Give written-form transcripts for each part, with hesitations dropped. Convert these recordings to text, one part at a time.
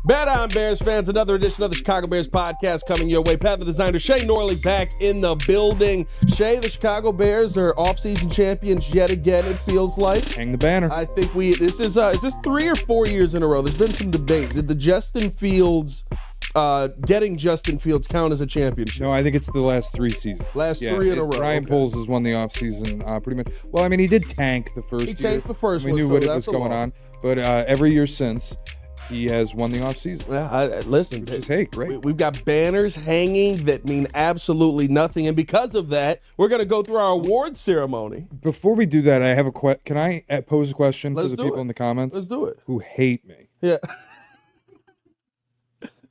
Bet on Bears fans, another edition of the Chicago Bears podcast coming your way. Pat the Designer, Shea Norling back in the building. Shea, the Chicago Bears are offseason champions yet again, it feels like. Hang the banner. I think is this 3 or 4 years in a row? There's been some debate. Did the getting Justin Fields count as a championship? No, I think it's the last 3 seasons. Three in a row. Ryan Poles has won the offseason pretty much. Well, I mean, he did tank the first year. He tanked the first one. We knew what was going on. But every year since, he has won the offseason. Yeah, listen. Which is, hey, great. We've got banners hanging that mean absolutely nothing. And because of that, we're going to go through our award ceremony. Before we do that, I have a can I pose a question to the people in the comments? Let's do it. Who hate me. Yeah.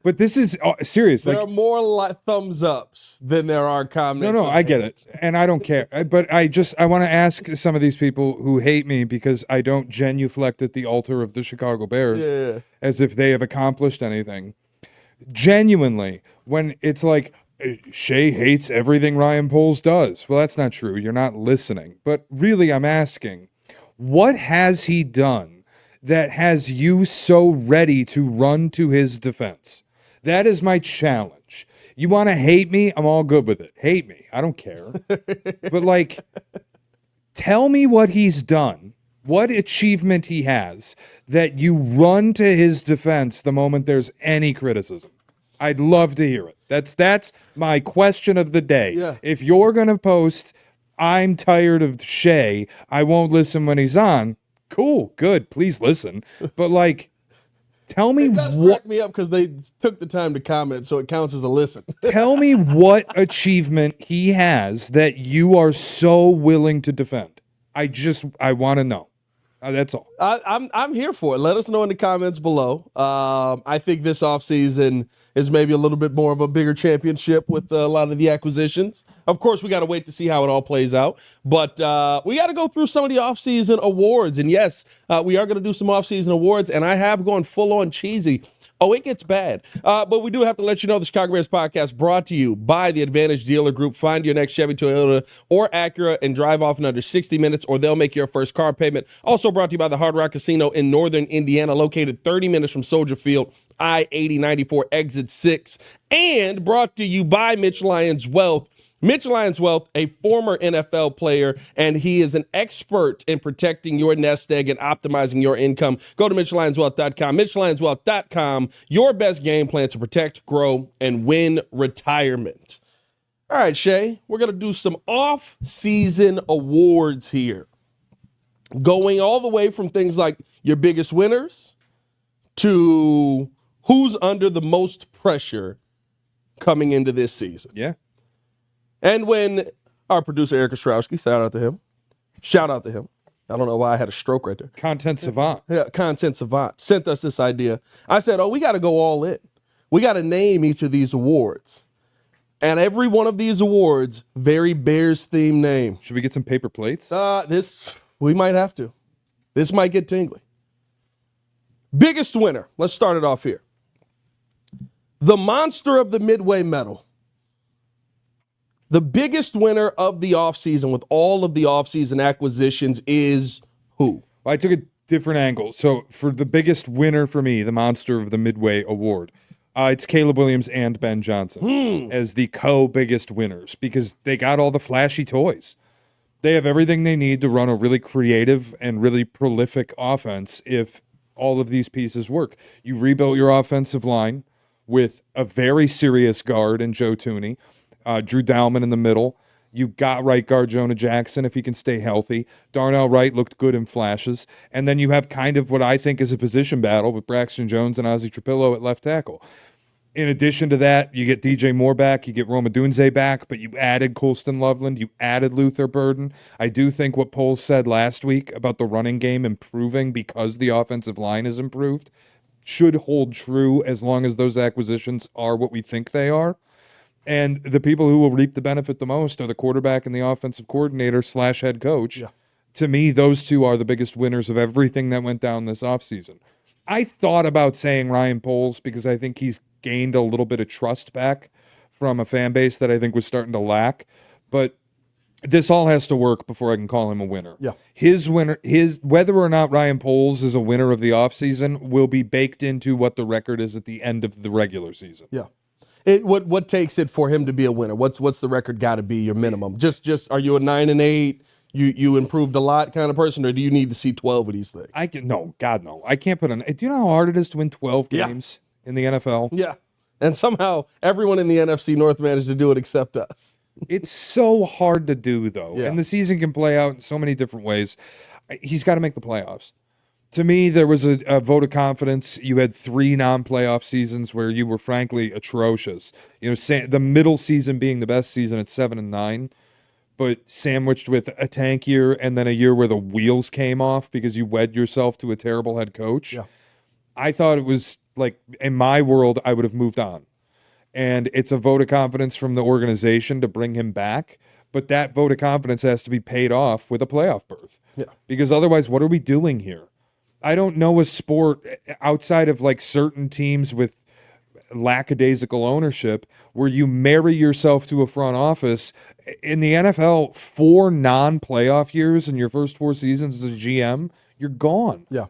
But this is serious. There are more thumbs ups than there are comments. No, I get it. And I don't care. But I want to ask some of these people who hate me because I don't genuflect at the altar of the Chicago Bears as if they have accomplished anything. Genuinely, when it's like, Shea hates everything Ryan Poles does. Well, that's not true. You're not listening. But really, I'm asking, what has he done that has you so ready to run to his defense? That is my challenge. You want to hate me? I'm all good with it. Hate me. I don't care. But, tell me what he's done, what achievement he has, that you run to his defense the moment there's any criticism. I'd love to hear it. That's my question of the day. Yeah. If you're going to post, I'm tired of Shea, I won't listen when he's on, cool, good, please listen. But, tell me it does crack me up because they took the time to comment, so it counts as a listen. Tell me what achievement he has that you are so willing to defend. I want to know. That's all. I'm here for it. Let us know in the comments below. I think this offseason is maybe a little bit more of a bigger championship with a lot of the acquisitions. Of course, we got to wait to see how it all plays out. But we got to go through some of the offseason awards. And yes, we are going to do some offseason awards. And I have gone full on cheesy. Oh, it gets bad. But we do have to let you know the Chicago Bears podcast brought to you by the Advantage Dealer Group. Find your next Chevy, Toyota, or Acura and drive off in under 60 minutes, or they'll make your first car payment. Also brought to you by the Hard Rock Casino in northern Indiana, located 30 minutes from Soldier Field, I-80-94, exit 6. And brought to you by Mitch Lyons Wealth. Mitch Lyons Wealth, a former NFL player, and he is an expert in protecting your nest egg and optimizing your income. Go to MitchLyonsWealth.com. MitchLyonsWealth.com, your best game plan to protect, grow, and win retirement. All right, Shea, we're going to do some off-season awards here. Going all the way from things like your biggest winners to who's under the most pressure coming into this season. Yeah. And when our producer, Eric Ostrowski, shout out to him. I don't know why I had a stroke right there. Content savant. Yeah, content savant sent us this idea. I said, we got to go all in. We got to name each of these awards. And every one of these awards, very Bears-themed name. Should we get some paper plates? We might have to. This might get tingly. Biggest winner. Let's start it off here. The monster of the Midway medal. The biggest winner of the offseason with all of the offseason acquisitions is who? Well, I took a different angle. So for the biggest winner for me, the monster of the Midway Award, it's Caleb Williams and Ben Johnson as the co-biggest winners because they got all the flashy toys. They have everything they need to run a really creative and really prolific offense if all of these pieces work. You rebuilt your offensive line with a very serious guard in Joe Thuney. Drew Dowman in the middle. You got right guard Jonah Jackson if he can stay healthy. Darnell Wright looked good in flashes. And then you have kind of what I think is a position battle with Braxton Jones and Ozzie Trapillo at left tackle. In addition to that, you get DJ Moore back, you get Roma Dunze back, but you added Colston Loveland, you added Luther Burden. I do think what Poles said last week about the running game improving because the offensive line is improved should hold true as long as those acquisitions are what we think they are. And the people who will reap the benefit the most are the quarterback and the offensive coordinator / head coach. Yeah. To me, those two are the biggest winners of everything that went down this offseason. I thought about saying Ryan Poles because I think he's gained a little bit of trust back from a fan base that I think was starting to lack. But This all has to work before I can call him a winner. Yeah. His whether or not Ryan Poles is a winner of the offseason will be baked into what the record is at the end of the regular season. Yeah. What takes it for him to be a winner? What's the record got to be your minimum? Just are you a 9-8? You improved a lot kind of person, or do you need to see 12 of these things? God no. I can't put on. Do you know how hard it is to win 12 games in the NFL? Yeah. And somehow everyone in the NFC North managed to do it except us. It's so hard to do, though. Yeah. And the season can play out in so many different ways. He's got to make the playoffs. To me, there was a vote of confidence. You had 3 non-playoff seasons where you were frankly atrocious. The middle season being the best season at 7-9, but sandwiched with a tank year and then a year where the wheels came off because you wed yourself to a terrible head coach. Yeah. I thought it was like, in my world, I would have moved on. And it's a vote of confidence from the organization to bring him back. But that vote of confidence has to be paid off with a playoff berth. Yeah. Because otherwise, what are we doing here? I don't know a sport outside of like certain teams with lackadaisical ownership where you marry yourself to a front office. In the NFL, 4 non-playoff years in your first 4 seasons as a GM, you're gone. Yeah.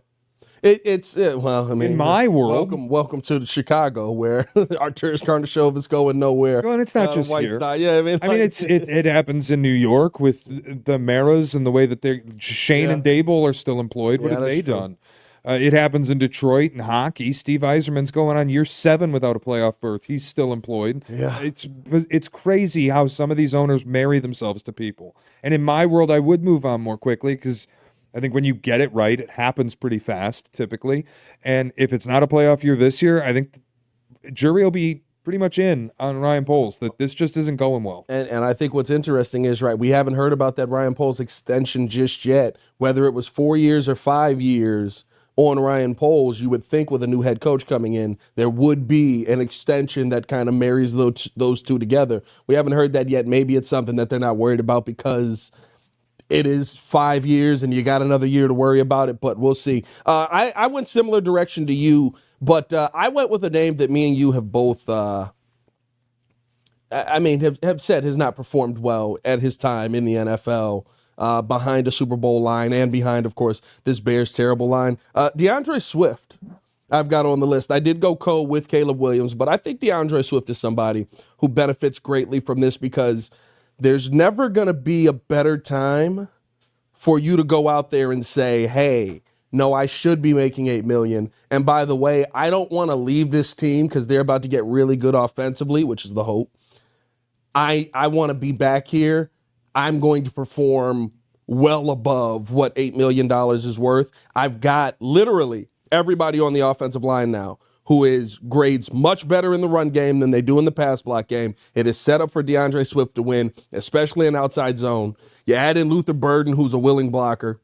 In my world, welcome to Chicago, where Arturas Karnashov is going nowhere. Well, and it's not just here. Yeah, it happens in New York with the Maras and the way that Shane and Dable are still employed. What have they done? It happens in Detroit in hockey. Steve Yzerman's going on year 7 without a playoff berth. He's still employed. Yeah. It's crazy how some of these owners marry themselves to people. And in my world, I would move on more quickly because I think when you get it right, it happens pretty fast, typically. And if it's not a playoff year this year, I think the jury will be pretty much in on Ryan Poles, that this just isn't going well. And I think what's interesting is, we haven't heard about that Ryan Poles extension just yet. Whether it was 4 years or 5 years on Ryan Poles, you would think with a new head coach coming in, there would be an extension that kind of marries those two together. We haven't heard that yet. Maybe it's something that they're not worried about because it is 5 years and you got another year to worry about it, but we'll see. I went similar direction to you, but I went with a name that me and you have both, have said has not performed well at his time in the NFL, behind a Super Bowl line and behind, of course, this Bears terrible line. DeAndre Swift, I've got on the list. I did go with Caleb Williams, but I think DeAndre Swift is somebody who benefits greatly from this because there's never going to be a better time for you to go out there and say, hey, no, I should be making $8 million. And by the way, I don't want to leave this team because they're about to get really good offensively, which is the hope. I want to be back here. I'm going to perform well above what $8 million is worth. I've got literally everybody on the offensive line now who grades much better in the run game than they do in the pass block game. It is set up for DeAndre Swift to win, especially in outside zone. You add in Luther Burden, who's a willing blocker.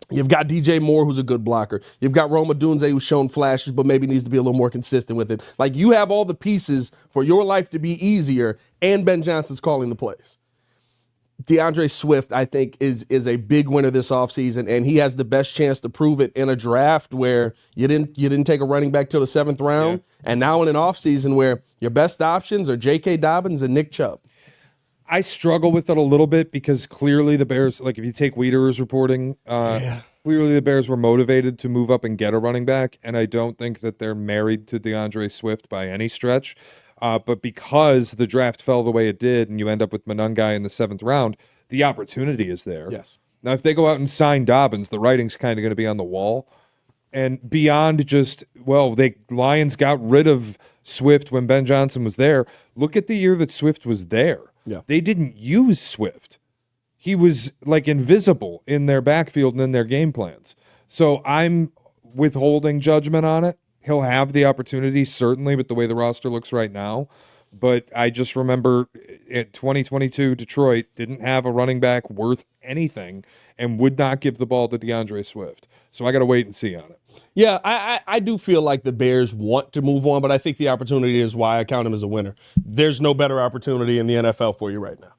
You've got DJ Moore, who's a good blocker. You've got Roma Dunze, who's shown flashes, but maybe needs to be a little more consistent with it. Like, you have all the pieces for your life to be easier, and Ben Johnson's calling the plays. DeAndre Swift, I think, is a big winner this offseason, and he has the best chance to prove it in a draft where you didn't take a running back till the 7th round, and now in an offseason where your best options are J.K. Dobbins and Nick Chubb. I struggle with it a little bit because clearly the Bears, like if you take Wiederer's reporting, clearly the Bears were motivated to move up and get a running back, and I don't think that they're married to DeAndre Swift by any stretch. But because the draft fell the way it did and you end up with Monungai in the 7th round, the opportunity is there. Yes. Now, if they go out and sign Dobbins, the writing's kind of going to be on the wall. And beyond just, Lions got rid of Swift when Ben Johnson was there. Look at the year that Swift was there. Yeah. They didn't use Swift. He was like invisible in their backfield and in their game plans. So I'm withholding judgment on it. He'll have the opportunity, certainly, with the way the roster looks right now. But I just remember at 2022, Detroit didn't have a running back worth anything and would not give the ball to DeAndre Swift. So I got to wait and see on it. Yeah, I do feel like the Bears want to move on, but I think the opportunity is why I count him as a winner. There's no better opportunity in the NFL for you right now.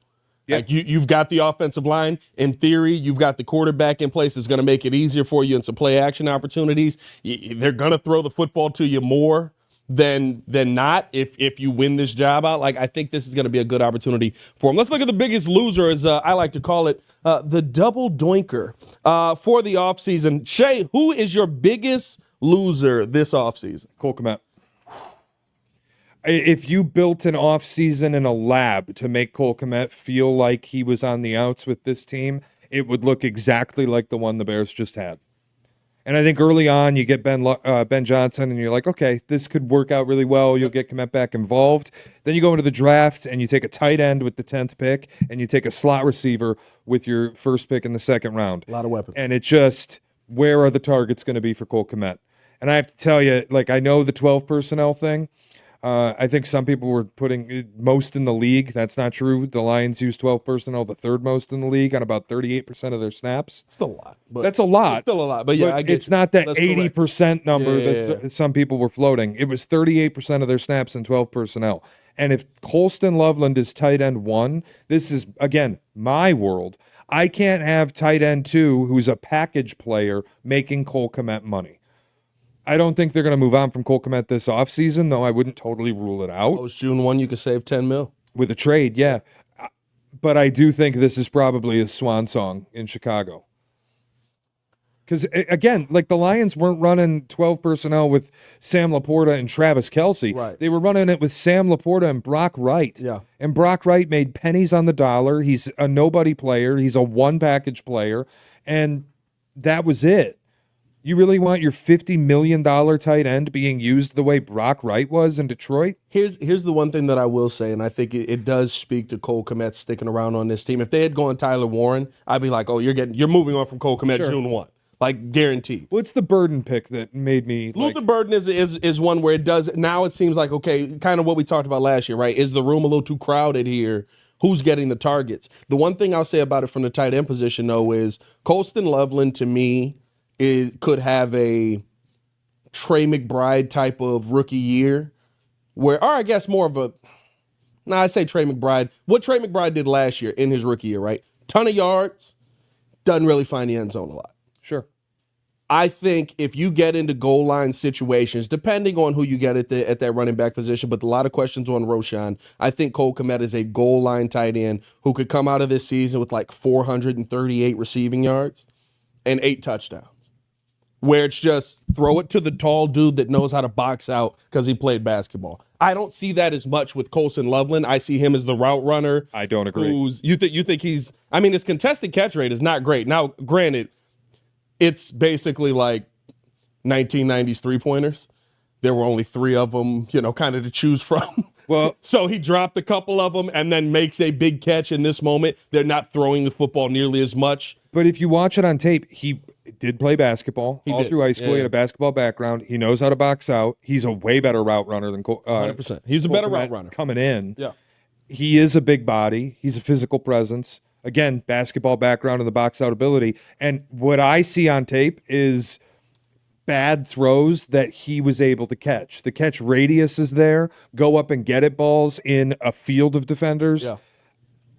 Yeah. Like you've got the offensive line. In theory, you've got the quarterback in place that's going to make it easier for you in some play action opportunities. They're going to throw the football to you more than not if you win this job out. Like, I think this is going to be a good opportunity for him. Let's look at the biggest loser, as I like to call it, the double doinker for the offseason. Shea, who is your biggest loser this offseason? Cole Kmet. If you built an offseason in a lab to make Cole Kmet feel like he was on the outs with this team, it would look exactly like the one the Bears just had. And I think early on you get Ben Johnson and you're like, okay, this could work out really well. You'll get Kmet back involved. Then you go into the draft and you take a tight end with the 10th pick and you take a slot receiver with your first pick in the second round. A lot of weapons. And it just, where are the targets going to be for Cole Kmet? And I have to tell you, like, I know the 12 personnel thing. I think some people were putting most in the league. That's not true. The Lions use 12 personnel, the third most in the league, on about 38% of their snaps. Still a lot. But that's a lot. It's still a lot. But yeah, I get it's not that 80% number that some people were floating. It was 38% of their snaps in 12 personnel. And if Colston Loveland is tight end 1, this is, again, my world. I can't have tight end 2, who's a package player, making Cole Kmet money. I don't think they're going to move on from Cole Kmet this offseason, though I wouldn't totally rule it out. Oh, it's June 1, you could save $10 million. With a trade, yeah. But I do think this is probably a swan song in Chicago. Because, again, like the Lions weren't running 12 personnel with Sam Laporta and Travis Kelce. Right. They were running it with Sam Laporta and Brock Wright. Yeah. And Brock Wright made pennies on the dollar. He's a nobody player. He's a one-package player. And that was it. You really want your $50 million tight end being used the way Brock Wright was in Detroit? Here's the one thing that I will say, and I think it does speak to Cole Kmet sticking around on this team. If they had gone Tyler Warren, I'd be like, oh, you're moving on from Cole Kmet June 1. Like, guaranteed. Well, it's the Burden pick that made me Luther Burden is one where it does, now it seems like, okay, kind of what we talked about last year, right? Is the room a little too crowded here? Who's getting the targets? The one thing I'll say about it from the tight end position, though, is Colston Loveland, to me, could have a Trey McBride type of rookie year or I guess more of a, I say Trey McBride. What Trey McBride did last year in his rookie year, right? Ton of yards, doesn't really find the end zone a lot. Sure. I think if you get into goal line situations, depending on who you get at that running back position, but a lot of questions on Roschon, I think Cole Kmet is a goal line tight end who could come out of this season with like 438 receiving yards and 8 touchdowns. Where it's just throw it to the tall dude that knows how to box out because he played basketball. I don't see that as much with Colston Loveland. I see him as the route runner. I don't agree. You think he's, I mean, his contested catch rate is not great. Now, granted, it's basically like 1990s three-pointers. There were only 3 of them, kind of to choose from. Well, so he dropped a couple of them and then makes a big catch in this moment. They're not throwing the football nearly as much. But if you watch it on tape, he did play basketball all through high school. Yeah. He had a basketball background. He knows how to box out. He's a way better route runner than 100%. He's a better route runner. Coming in. Yeah. He is a big body. He's a physical presence. Again, basketball background and the box out ability. And what I see on tape is bad throws that he was able to catch. The catch radius is there. Go up and get it balls in a field of defenders. Yeah.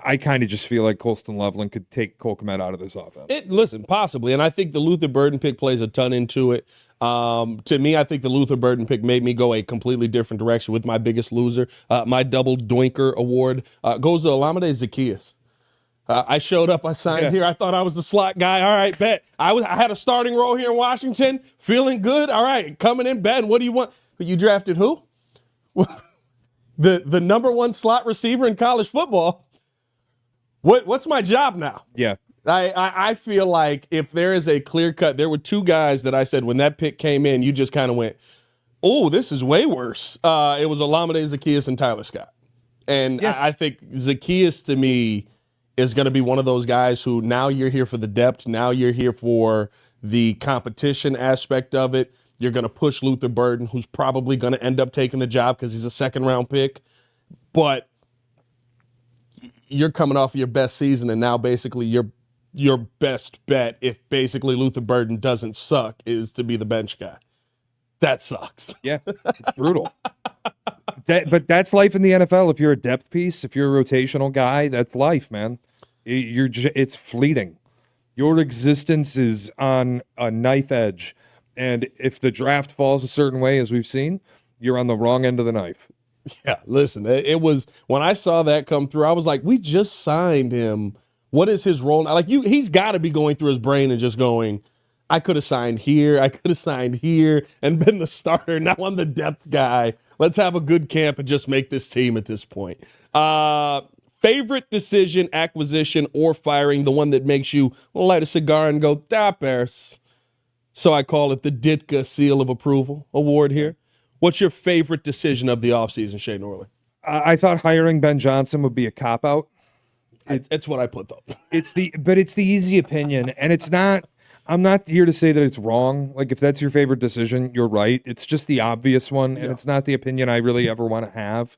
I kind of just feel like Colston Loveland could take Cole Kmet out of this offense. Listen, possibly. And I think the Luther Burden pick plays a ton into it. To me, I think the Luther Burden pick made me go a completely different direction with my biggest loser. My double Doinker Award goes to Olamide Zaccheaus. I showed up, I signed here. I thought I was the slot guy. All right, bet. I had a starting role here in Washington, feeling good. All right, coming in, Ben, what do you want? But you drafted who? the number 1 slot receiver in college football. What's my job now? Yeah. I feel like if there is a clear cut, there were 2 guys that I said when that pick came in, you just kind of went, oh, this is way worse. It was Olamide Zaccheaus and Tyler Scott. And I think Zaccheaus, to me, is going to be one of those guys who now you're here for the depth. Now you're here for the competition aspect of it. You're going to push Luther Burden, who's probably going to end up taking the job because he's a second-round pick. But you're coming off of your best season, and now basically your best bet, if basically Luther Burden doesn't suck, is to be the bench guy. That sucks. Yeah, it's brutal. But that's life in the NFL. If you're a depth piece, if you're a rotational guy, that's life, man. It's fleeting. Your existence is on a knife edge. And if the draft falls a certain way, as we've seen, you're on the wrong end of the knife. Yeah, listen, it was when I saw that come through, I was like, we just signed him. What is his role now? Like he's got to be going through his brain and just going, I could have signed here, I could have signed here and been the starter. Now I'm the depth guy. Let's have a good camp and just make this team at this point. Favorite decision, acquisition, or firing, the one that makes you light a cigar and go, Bears. So I call it the Ditka Seal of Approval Award here. What's your favorite decision of the offseason, Shea Norling? I thought hiring Ben Johnson would be a cop-out. It's what I put, though. It's the easy opinion, and it's not. I'm not here to say that it's wrong. Like, if that's your favorite decision, you're right. It's just the obvious one, and it's not the opinion I really ever want to have.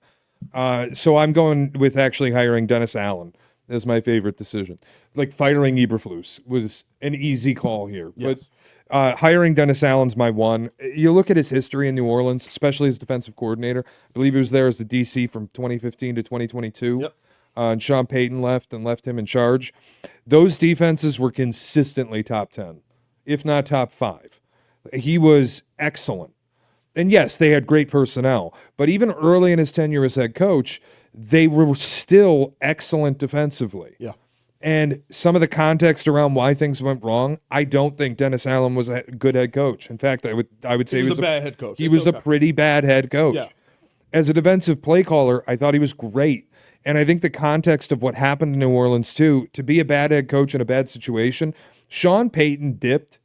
So I'm going with actually hiring Dennis Allen as my favorite decision. Like, firing Eberflus was an easy call here. Yes. But hiring Dennis Allen's my one. You look at his history in New Orleans, especially as defensive coordinator. I believe he was there as the DC from 2015 to 2022. Yep. And Sean Payton left him in charge. Those defenses were consistently top 10, if not top 5. He was excellent. And yes, they had great personnel. But even early in his tenure as head coach, they were still excellent defensively. Yeah. And some of the context around why things went wrong, I don't think Dennis Allen was a good head coach. In fact, I would say he was a bad head coach. He was a pretty bad head coach. Yeah. As a defensive play caller, I thought he was great. And I think the context of what happened in New Orleans, too, to be a bad head coach in a bad situation, Sean Payton dipped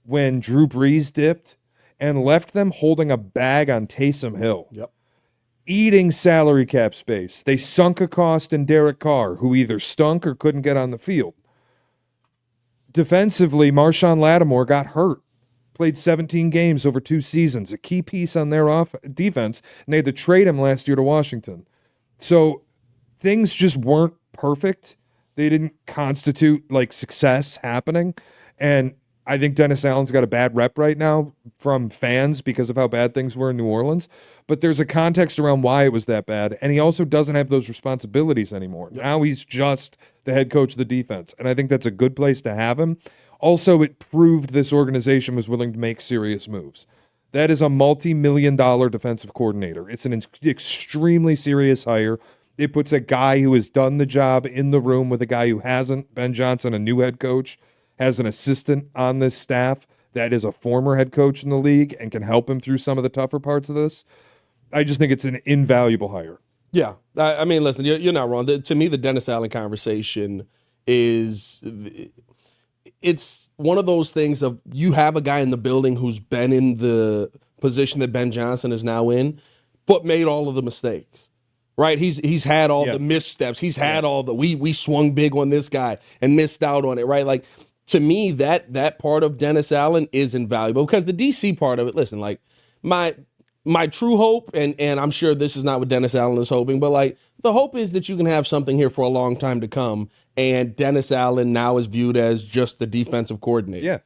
when Drew Brees dipped and left them holding a bag on Taysom Hill. Yep. Eating salary cap space. They sunk a cost in Derek Carr, who either stunk or couldn't get on the field. Defensively, Marshawn Lattimore got hurt. Played 17 games over 2 seasons, a key piece on their defense, and they had to trade him last year to Washington. So things just weren't perfect. They didn't constitute like success happening. And I think Dennis Allen's got a bad rep right now from fans because of how bad things were in New Orleans. But there's a context around why it was that bad. And he also doesn't have those responsibilities anymore. Now he's just the head coach of the defense. And I think that's a good place to have him. Also, it proved this organization was willing to make serious moves. That is a multi-million-dollar defensive coordinator. It's an extremely serious hire. It puts a guy who has done the job in the room with a guy who hasn't. Ben Johnson, a new head coach, has an assistant on this staff that is a former head coach in the league and can help him through some of the tougher parts of this. I just think it's an invaluable hire. Yeah. I mean, listen, you're not wrong. To me, the Dennis Allen conversation is it's one of those things of you have a guy in the building who's been in the position that Ben Johnson is now in, but made all of the mistakes. Right, he's had all the missteps. He's had all the we swung big on this guy and missed out on it. Right, like to me that part of Dennis Allen is invaluable because the DC part of it. Listen, like my true hope, and I'm sure this is not what Dennis Allen is hoping, but like the hope is that you can have something here for a long time to come. And Dennis Allen now is viewed as just the defensive coordinator. Yeah.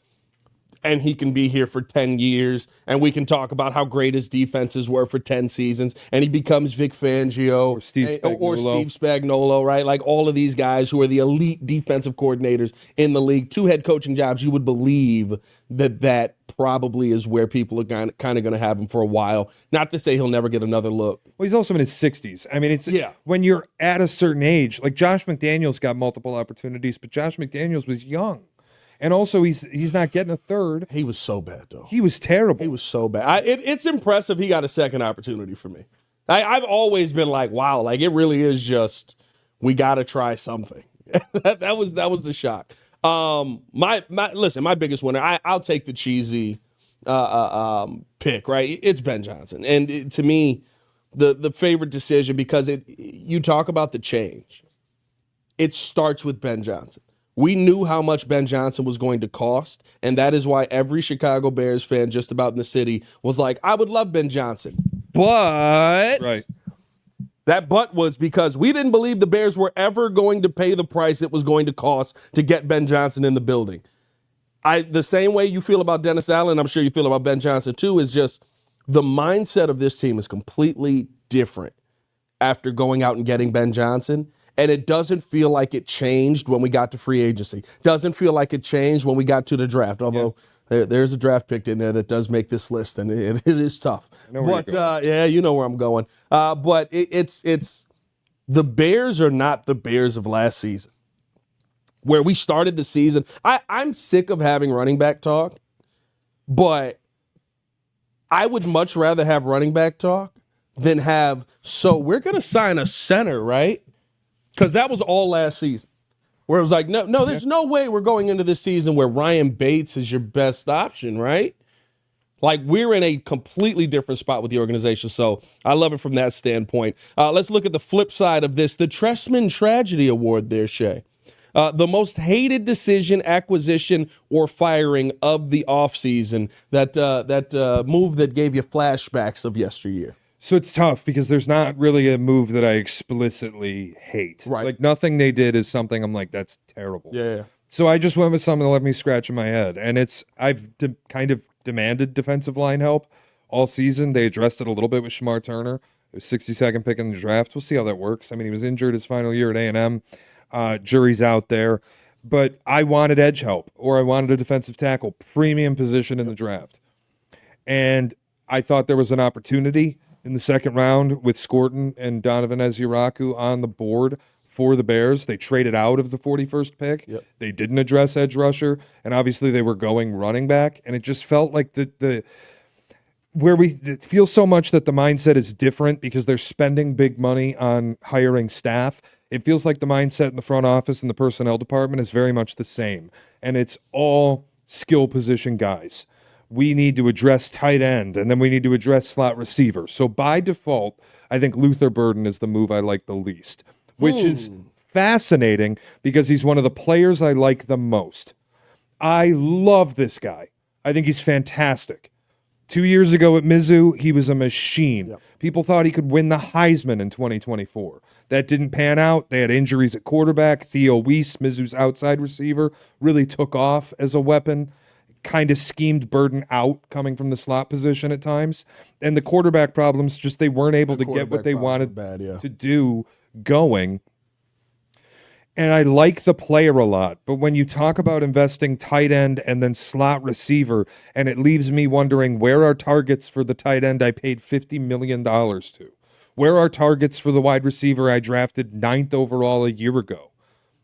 And he can be here for 10 years, and we can talk about how great his defenses were for 10 seasons, and he becomes Vic Fangio or Steve Spagnuolo, right? Like all of these guys who are the elite defensive coordinators in the league, 2 head coaching jobs, you would believe that probably is where people are kind of going to have him for a while. Not to say he'll never get another look. Well, he's also in his 60s. I mean, when you're at a certain age, like Josh McDaniels got multiple opportunities, but Josh McDaniels was young. And also, he's not getting a third. He was so bad, though. He was terrible. He was so bad. It's impressive he got a second opportunity for me. I've always been like, wow, like it really is just we got to try something. that was the shock. My biggest winner. I'll take the cheesy pick. Right, it's Ben Johnson, and to me, the favorite decision because you talk about the change. It starts with Ben Johnson. We knew how much Ben Johnson was going to cost, and that is why every Chicago Bears fan just about in the city was like, I would love Ben Johnson. But that but was because we didn't believe the Bears were ever going to pay the price it was going to cost to get Ben Johnson in the building. The same way you feel about Dennis Allen, I'm sure you feel about Ben Johnson too, is just the mindset of this team is completely different after going out and getting Ben Johnson. And it doesn't feel like it changed when we got to free agency. Doesn't feel like it changed when we got to the draft. Although There's a draft pick in there that does make this list, and it is tough. But yeah, you know where I'm going. But it's the Bears are not the Bears of last season, where we started the season. I'm sick of having running back talk, but I would much rather have running back talk than have, so we're going to sign a center, right? Because that was all last season. Where it was like, no, there's no way we're going into this season where Ryan Bates is your best option, right? Like, we're in a completely different spot with the organization. So I love it from that standpoint. Let's look at the flip side of this. The Trestman Tragedy Award there, Shea. The most hated decision, acquisition, or firing of the offseason. That move that gave you flashbacks of yesteryear. So it's tough because there's not really a move that I explicitly hate. Right. Like, nothing they did is something I'm like, that's terrible. Yeah. So I just went with something that left me scratching my head. And I've kind of demanded defensive line help all season. They addressed it a little bit with Shamar Turner. It was 62nd pick in the draft. We'll see how that works. I mean, he was injured his final year at A&M. Jury's out there. But I wanted edge help, or I wanted a defensive tackle, premium position in the draft. And I thought there was an opportunity in the second round with Scorton and Donovan Eziraku on the board for the Bears. They traded out of the 41st pick. Yep. They didn't address edge rusher, and obviously they were going running back, and it just felt like it feels so much that the mindset is different because they're spending big money on hiring staff. It feels like the mindset in the front office and the personnel department is very much the same, and it's all skill position guys. We need to address tight end, and then we need to address slot receiver. So by default, I think Luther Burden is the move I like the least, which is fascinating because he's one of the players I like the most. I love this guy. I think he's fantastic. 2 years ago at Mizzou, he was a machine. Yep. People thought he could win the Heisman in 2024. That didn't pan out. They had injuries at quarterback. Theo Weiss, Mizzou's outside receiver, really took off as a weapon. Kind of schemed Burden out coming from the slot position at times. And the quarterback problems, just they weren't able to get what they wanted to do going. And I like the player a lot. But when you talk about investing tight end and then slot receiver, and it leaves me wondering, where are targets for the tight end I paid $50 million to? Where are targets for the wide receiver I drafted 9th overall a year ago?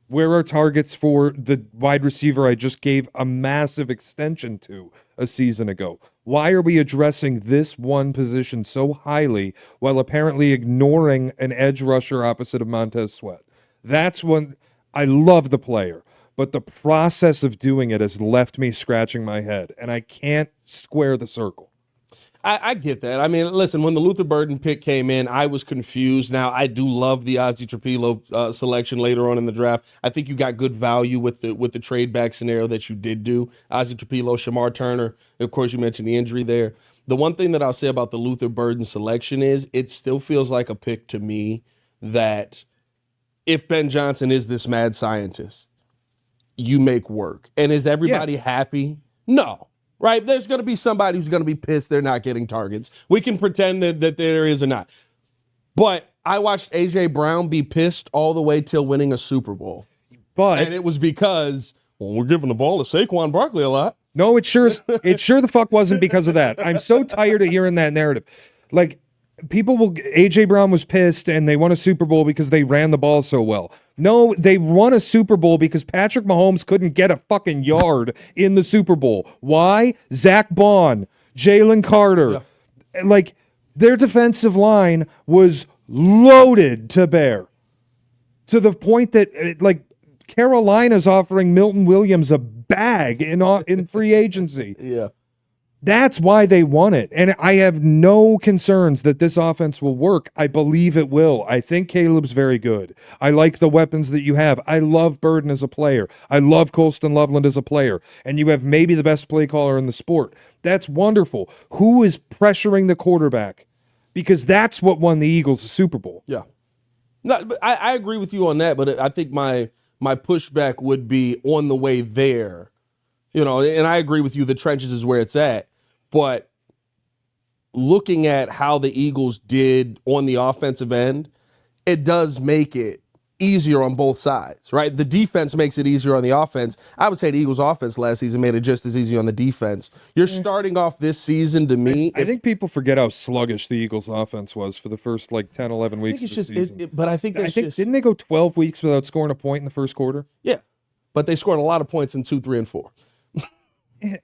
Where are targets for the wide receiver I just gave a massive extension to a season ago? Why are we addressing this one position so highly while apparently ignoring an edge rusher opposite of Montez Sweat? That's when I love the player, but the process of doing it has left me scratching my head, and I can't square the circle. I get that. I mean, listen, when the Luther Burden pick came in, I was confused. Now, I do love the Ozzie Trapilo selection later on in the draft. I think you got good value with the trade back scenario that you did do. Ozzie Trapilo, Shamar Turner. Of course, you mentioned the injury there. The one thing that I'll say about the Luther Burden selection is it still feels like a pick to me that if Ben Johnson is this mad scientist, you make work. And is everybody happy? No. Right? There's going to be somebody who's going to be pissed they're not getting targets. We can pretend that there is or not. But I watched A.J. Brown be pissed all the way till winning a Super Bowl. And it was because, we're giving the ball to Saquon Barkley a lot. No, it sure the fuck wasn't because of that. I'm so tired of hearing that narrative. Like, A.J. Brown was pissed and they won a Super Bowl because they ran the ball so well. No, they won a Super Bowl because Patrick Mahomes couldn't get a fucking yard in the Super Bowl. Why? Zach Bond, Jalen Carter. Yeah. Like, their defensive line was loaded to bear. To the point that, Carolina's offering Milton Williams a bag in free agency. Yeah. That's why they won it. And I have no concerns that this offense will work. I believe it will. I think Caleb's very good. I like the weapons that you have. I love Burden as a player. I love Colston Loveland as a player. And you have maybe the best play caller in the sport. That's wonderful. Who is pressuring the quarterback? Because that's what won the Eagles the Super Bowl. Yeah. No, but I agree with you on that, but I think my pushback would be on the way there. And I agree with you, the trenches is where it's at. But looking at how the Eagles did on the offensive end, it does make it easier on both sides, right? The defense makes it easier on the offense. I would say the Eagles' offense last season made it just as easy on the defense. You're starting off this season, to me. I think people forget how sluggish the Eagles' offense was for the first 10, 11 weeks of the season. But I think didn't they go 12 weeks without scoring a point in the first quarter? Yeah, but they scored a lot of points in 2, 3, and 4.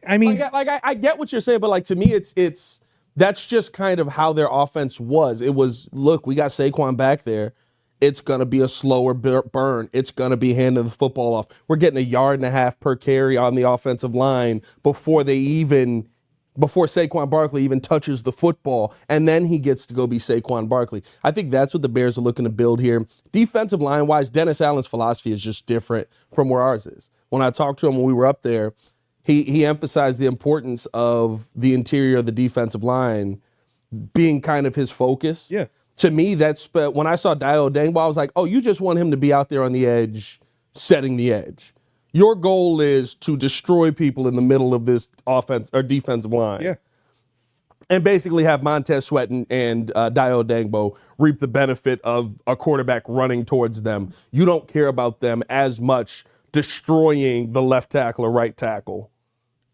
I mean, I get what you're saying, but to me, it's that's just kind of how their offense was. It was, look, we got Saquon back there. It's going to be a slower burn. It's going to be handing the football off. We're getting 1.5 yards per carry on the offensive line before Saquon Barkley even touches the football, and then he gets to go be Saquon Barkley. I think that's what the Bears are looking to build here. Defensive line-wise, Dennis Allen's philosophy is just different from where ours is. When I talked to him when we were up there, he emphasized the importance of the interior of the defensive line being kind of his focus. Yeah. To me, when I saw Dio Dangbo, I was like, oh, you just want him to be out there on the edge, setting the edge. Your goal is to destroy people in the middle of this offense or defensive line. Yeah. And basically have Montez Sweat and Dio Dangbo reap the benefit of a quarterback running towards them. You don't care about them as much destroying the left tackle or right tackle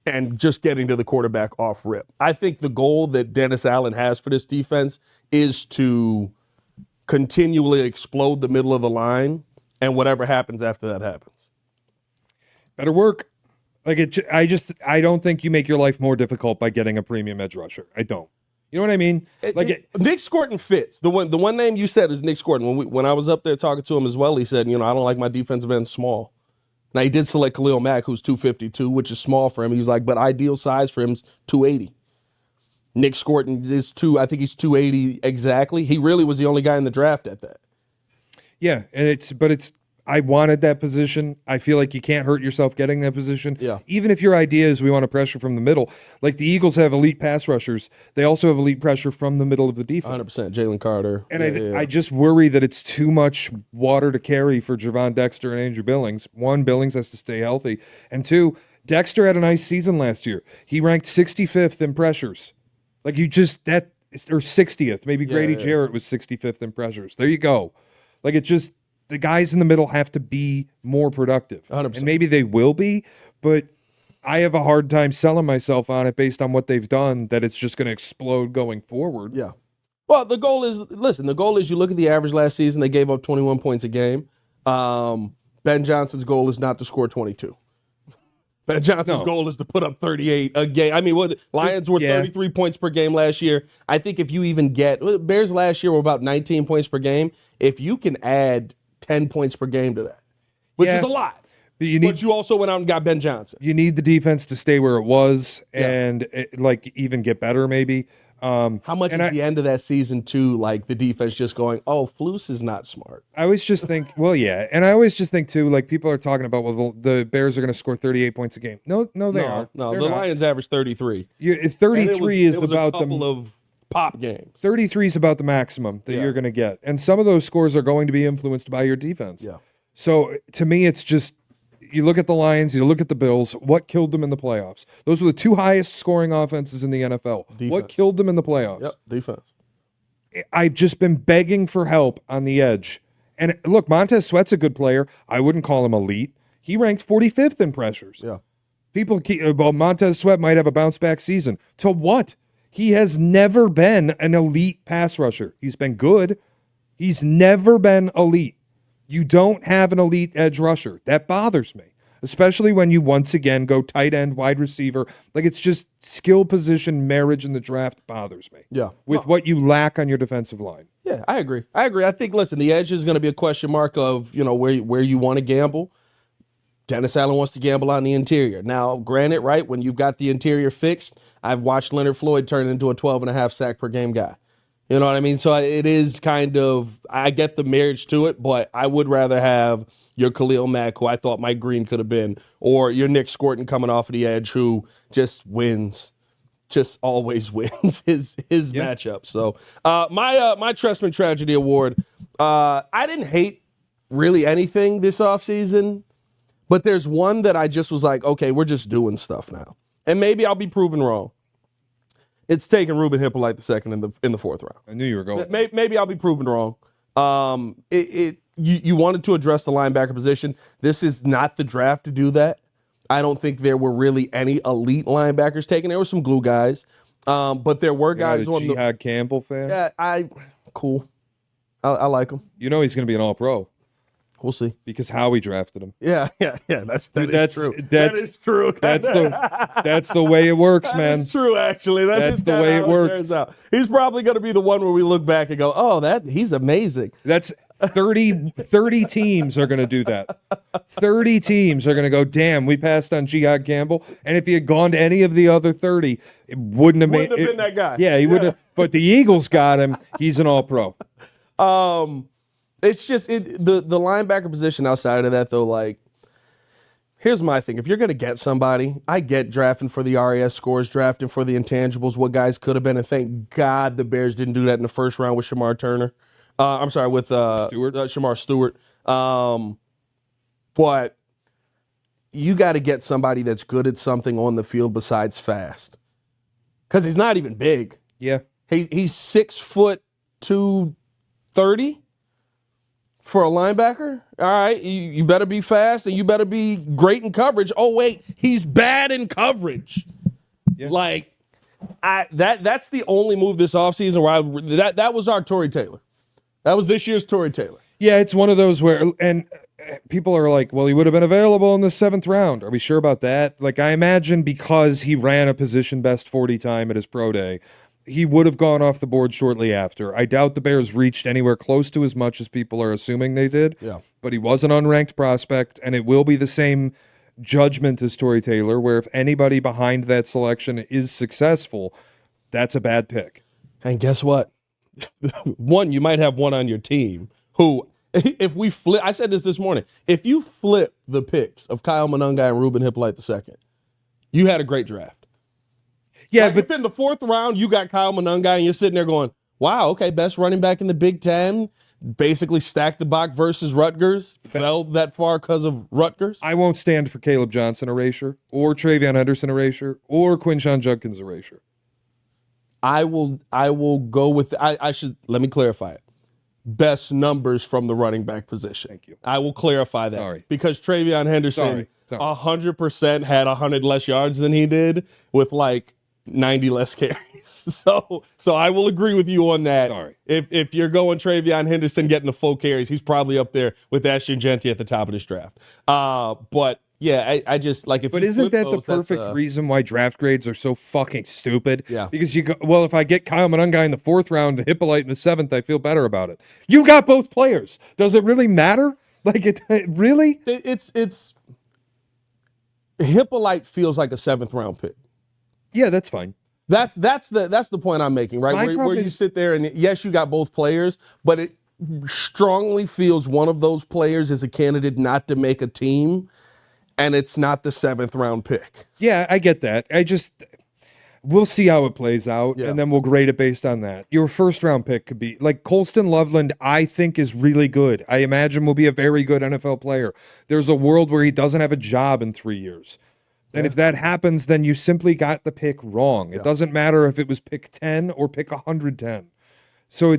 and just getting to the quarterback off rip. I think the goal that Dennis Allen has for this defense is to continually explode the middle of the line, and whatever happens after that happens. Better work. I don't think you make your life more difficult by getting a premium edge rusher. I don't. You know what I mean? Nick Scorton fits. The one name you said is Nick Scorton. When I was up there talking to him as well, he said, I don't like my defensive end small. Now, he did select Khalil Mack, who's 252, which is small for him. He was like, but ideal size for him is 280. Nick Scorton is I think he's 280 exactly. He really was the only guy in the draft at that. Yeah, and I wanted that position. I feel like you can't hurt yourself getting that position. Yeah. Even if your idea is we want to pressure from the middle. Like the Eagles have elite pass rushers. They also have elite pressure from the middle of the defense. 100%. Jalen Carter. And I just worry that it's too much water to carry for Javon Dexter and Andrew Billings. One, Billings has to stay healthy. And two, Dexter had a nice season last year. He ranked 65th in pressures. Or 60th. Maybe Grady Jarrett was 65th in pressures. There you go. The guys in the middle have to be more productive. 100%. And maybe they will be, but I have a hard time selling myself on it based on what they've done, that it's just going to explode going forward. Yeah. Well, the goal is you look at the average last season, they gave up 21 points a game. Ben Johnson's goal is not to score 22. Ben Johnson's goal is to put up 38 a game. I mean, Lions were 33 points per game last year. I think if you even Bears last year were about 19 points per game. If you can add 10 points per game to that, which is a lot. But you also went out and got Ben Johnson. You need the defense to stay where it was and even get better maybe. How much at the end of that season too, the defense just going, oh, Flus is not smart. I always just think, and I always just think too, people are talking about, the Bears are going to score 38 points a game. No, they aren't. No, the Lions average 33. 33 is about a couple of pop games. 33 is about the maximum that you're going to get. And some of those scores are going to be influenced by your defense. Yeah. So to me, it's just, you look at the Lions, you look at the Bills, what killed them in the playoffs? Those were the two highest scoring offenses in the NFL. Defense. What killed them in the playoffs? Yep, defense. I've just been begging for help on the edge. And look, Montez Sweat's a good player. I wouldn't call him elite. He ranked 45th in pressures. Yeah. People Montez Sweat might have a bounce back season. To what? He has never been an elite pass rusher. He's been good. He's never been elite. You don't have an elite edge rusher. That bothers me, especially when you once again go tight end, wide receiver. It's just skill position marriage in the draft bothers me. Yeah. With what you lack on your defensive line. Yeah, I agree. I think, listen, the edge is going to be a question mark of, where you want to gamble. Dennis Allen wants to gamble on the interior. Now, granted, right, when you've got the interior fixed, I've watched Leonard Floyd turn into a 12.5 sack per game guy. You know what I mean? So it is kind of, I get the marriage to it, but I would rather have your Khalil Mack, who I thought Mike Green could have been, or your Nick Scorton coming off of the edge, who just wins, just always wins his matchup. So my Trestman Tragedy Award, I didn't hate really anything this offseason, but there's one that I just was like, okay, we're just doing stuff now. And maybe I'll be proven wrong. It's taking Ruben Hippolyte II in the fourth round. I knew you were going. Maybe I'll be proven wrong. you wanted to address the linebacker position. This is not the draft to do that. I don't think there were really any elite linebackers taken. There were some glue guys, but there were guys on the Jihad Campbell fan. Yeah, cool. I like him. You know he's going to be an All-Pro. We'll see. Because Howie drafted him. Yeah. That's true. That is true. That's the way it works, man. That's true, actually. That's the way it works. Turns out. He's probably going to be the one where we look back and go, "Oh, he's amazing." That's 30 teams are going to do that. 30 teams are going to go, "Damn, we passed on Jihad Campbell." And if he had gone to any of the other 30, it wouldn't have been that guy. Yeah, he would have. But the Eagles got him. He's an All-Pro. It's just the linebacker position outside of that, though, like, here's my thing. If you're going to get somebody, I get drafting for the RAS scores, drafting for the intangibles, what guys could have been, and thank God the Bears didn't do that in the first round with Shamar Turner. With Shamar Stewart. But you got to get somebody that's good at something on the field besides fast. Because he's not even big. Yeah. He's 6'2", 230 for a linebacker. All right, you better be fast and you better be great in coverage. Oh wait, he's bad in coverage. Yeah. Like that's the only move this offseason where that was our Tory Taylor. That was this year's Tory Taylor. Yeah, it's one of those where people are like, well, he would have been available in the 7th round. Are we sure about that? Like, I imagine because he ran a position best 40 time at his pro day, he would have gone off the board shortly after. I doubt the Bears reached anywhere close to as much as people are assuming they did. Yeah. But he was an unranked prospect, and it will be the same judgment as Tory Taylor, where if anybody behind that selection is successful, that's a bad pick. And guess what? One, you might have one on your team who, if we flip, I said this morning, if you flip the picks of Kyle Monungai and Ruben Hippolyte II, you had a great draft. Yeah, like but if in the 4th round you got Kyle Monungai and you're sitting there going, wow, okay, best running back in the Big Ten, basically stacked the box versus Rutgers, fell that far because of Rutgers. I won't stand for Caleb Johnson erasure or Travion Henderson erasure or Quinshon Judkins erasure. I will go with I should let me clarify it. Best numbers from the running back position. Thank you. I will clarify that. Sorry. Because Travion Henderson 100% had 100 less yards than he did with like 90 less carries. So I will agree with you on that. Sorry. If you're going Travion Henderson getting the full carries, he's probably up there with Ashton Genty at the top of this draft. But yeah, I just like if. But isn't that the perfect reason why draft grades are so fucking stupid? Yeah. Because you go, well, if I get Kyle Monungai in the 4th round and Hippolyte in the 7th, I feel better about it. You got both players. Does it really matter? Like it really? It's Hippolyte feels like a 7th round pick. Yeah, that's fine. That's the point I'm making, right? Where you sit there and yes, you got both players, but it strongly feels one of those players is a candidate not to make a team. And it's not the 7th round pick. Yeah, I get that. We'll see how it plays out, and then we'll grade it based on that. Your 1st round pick could be, like Colston Loveland, I think is really good. I imagine will be a very good NFL player. There's a world where he doesn't have a job in 3 years. And if that happens, then you simply got the pick wrong. It doesn't matter if it was pick 10 or pick 110. So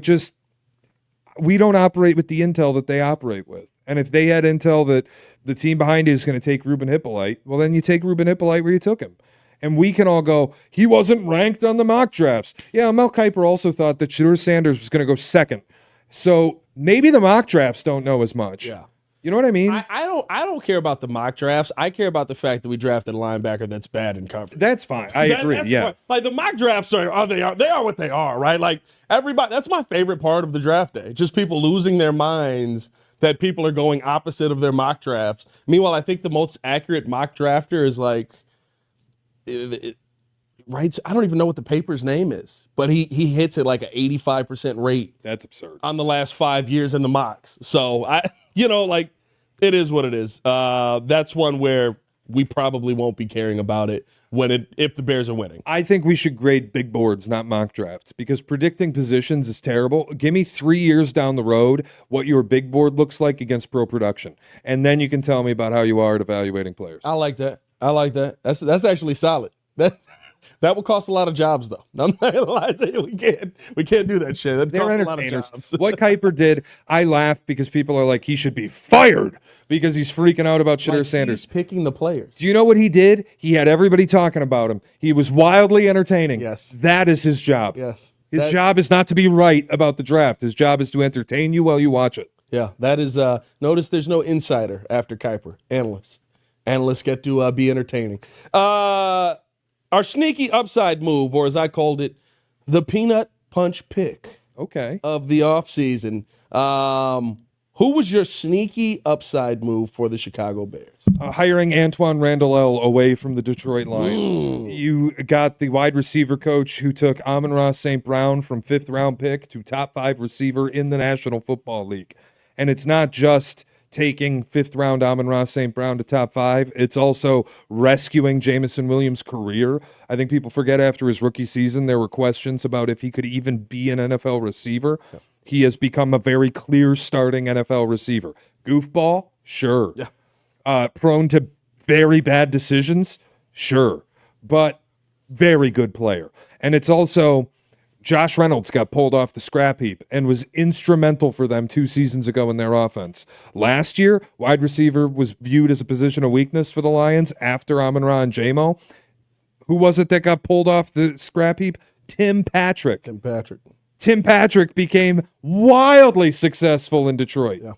we don't operate with the intel that they operate with. And if they had intel that the team behind you is going to take Ruben Hippolyte, well, then you take Ruben Hippolyte where you took him. And we can all go, he wasn't ranked on the mock drafts. Yeah, Mel Kiper also thought that Shedeur Sanders was going to go 2nd. So maybe the mock drafts don't know as much. Yeah. You know what I mean? I don't care about the mock drafts. I care about the fact that we drafted a linebacker that's bad in coverage. That's fine. I agree. Yeah. Like the mock drafts they are what they are, right? Like everybody, that's my favorite part of the draft day. Just people losing their minds that people are going opposite of their mock drafts. Meanwhile, I think the most accurate mock drafter is like, right? I don't even know what the paper's name is, but he hits it like an 85% rate. That's absurd. On the last 5 years in the mocks. So like it is what it is. That's one where we probably won't be caring about it if the Bears are winning. I think we should grade big boards, not mock drafts, because predicting positions is terrible. Give me 3 years down the road what your big board looks like against pro production, and then you can tell me about how you are at evaluating players. I like that. That's actually solid. That would cost a lot of jobs, though. I'm not gonna lie to you. We can't do that shit. That They're costs a lot of entertainers. jobs. What Kuiper did, I laugh because people are like, he should be fired because he's freaking out about Shedeur Sanders. He's picking the players. Do you know what he did? He had everybody talking about him. He was wildly entertaining. Yes. That is his job. Yes. His job is not to be right about the draft. His job is to entertain you while you watch it. Yeah, that is. Notice there's no insider after Kuiper. Analyst. Analysts get to be entertaining. Our sneaky upside move, or as I called it, the peanut punch pick Okay. of the offseason. Who was your sneaky upside move for the Chicago Bears? Hiring Antoine Randall away from the Detroit Lions. You got the wide receiver coach who took Amon-Ra St. Brown from 5th round pick to top 5 receiver in the National Football League. And it's not just taking 5th round Amon-Ra St. Brown to top 5. It's also rescuing Jameson Williams' career. I think people forget after his rookie season, there were questions about if he could even be an NFL receiver. Yeah. He has become a very clear starting NFL receiver. Goofball? Sure. Yeah. Prone to very bad decisions? Sure. But very good player. And it's also Josh Reynolds got pulled off the scrap heap and was instrumental for them 2 seasons ago in their offense. Last year, wide receiver was viewed as a position of weakness for the Lions after Amon-Ra and J-Mo. Who was it that got pulled off the scrap heap? Tim Patrick. Tim Patrick became wildly successful in Detroit. Yeah.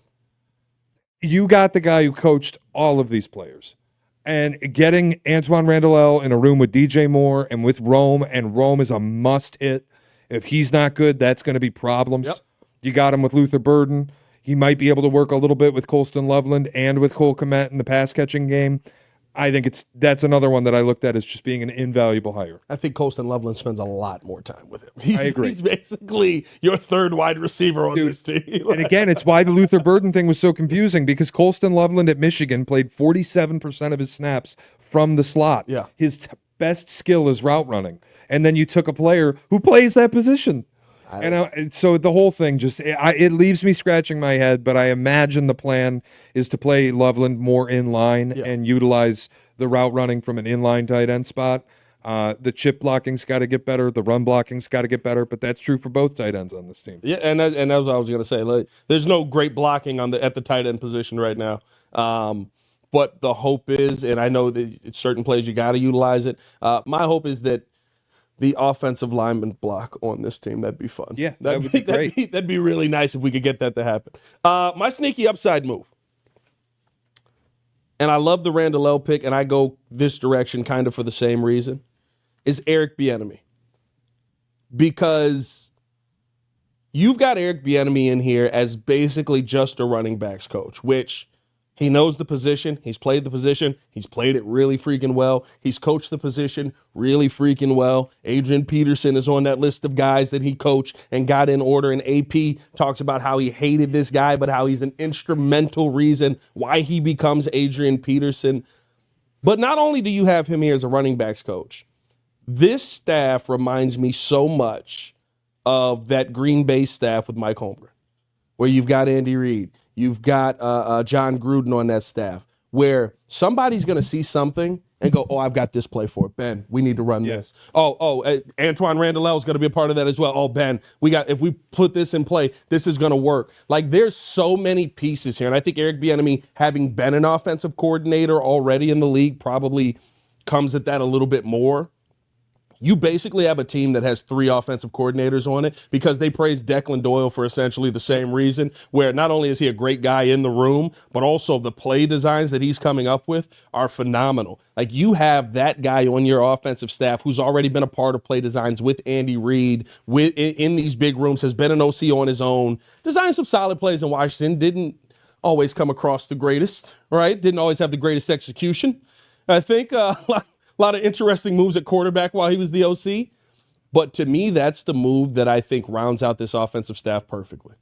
You got the guy who coached all of these players. And getting Antoine Randall in a room with DJ Moore and with Rome, and Rome is a must-hit. If he's not good, that's going to be problems. Yep. You got him with Luther Burden. He might be able to work a little bit with Colston Loveland and with Cole Kmet in the pass-catching game. I think that's another one that I looked at as just being an invaluable hire. I think Colston Loveland spends a lot more time with him. I agree. He's basically your 3rd wide receiver on this team. And again, it's why the Luther Burden thing was so confusing, because Colston Loveland at Michigan played 47% of his snaps from the slot. Yeah. His best skill is route running. And then you took a player who plays that position. So the whole thing it leaves me scratching my head, but I imagine the plan is to play Loveland more in line and utilize the route running from an inline tight end spot. The chip blocking's got to get better. The run blocking's got to get better, but that's true for both tight ends on this team. Yeah, and that's what I was going to say. Like, there's no great blocking at the tight end position right now. But the hope is, and I know that it's certain plays you got to utilize it. My hope is that the offensive lineman block on this team. That'd be fun. Yeah, that would be great. That'd be really nice if we could get that to happen. My sneaky upside move, and I love the Randall pick, and I go this direction kind of for the same reason, is Eric Bieniemy. Because you've got Eric Bieniemy in here as basically just a running backs coach, which he knows the position. He's played the position. He's played it really freaking well. He's coached the position really freaking well. Adrian Peterson is on that list of guys that he coached and got in order. And AP talks about how he hated this guy, but how he's an instrumental reason why he becomes Adrian Peterson. But not only do you have him here as a running backs coach, this staff reminds me so much of that Green Bay staff with Mike Holmgren, where you've got Andy Reid. You've got John Gruden on that staff, where somebody's going to see something and go, oh, I've got this play for it. Ben, we need to run this. Antoine Randall is going to be a part of that as well. Oh, Ben, if we put this in play, this is going to work. Like, there's so many pieces here. And I think Eric Bieniemy, having been an offensive coordinator already in the league, probably comes at that a little bit more. You basically have a team that has 3 offensive coordinators on it, because they praise Declan Doyle for essentially the same reason, where not only is he a great guy in the room, but also the play designs that he's coming up with are phenomenal. Like, you have that guy on your offensive staff who's already been a part of play designs with Andy Reid, in these big rooms, has been an OC on his own, designed some solid plays in Washington, didn't always come across the greatest, right? Didn't always have the greatest execution. I think a lot of interesting moves at quarterback while he was the OC. But to me, that's the move that I think rounds out this offensive staff perfectly.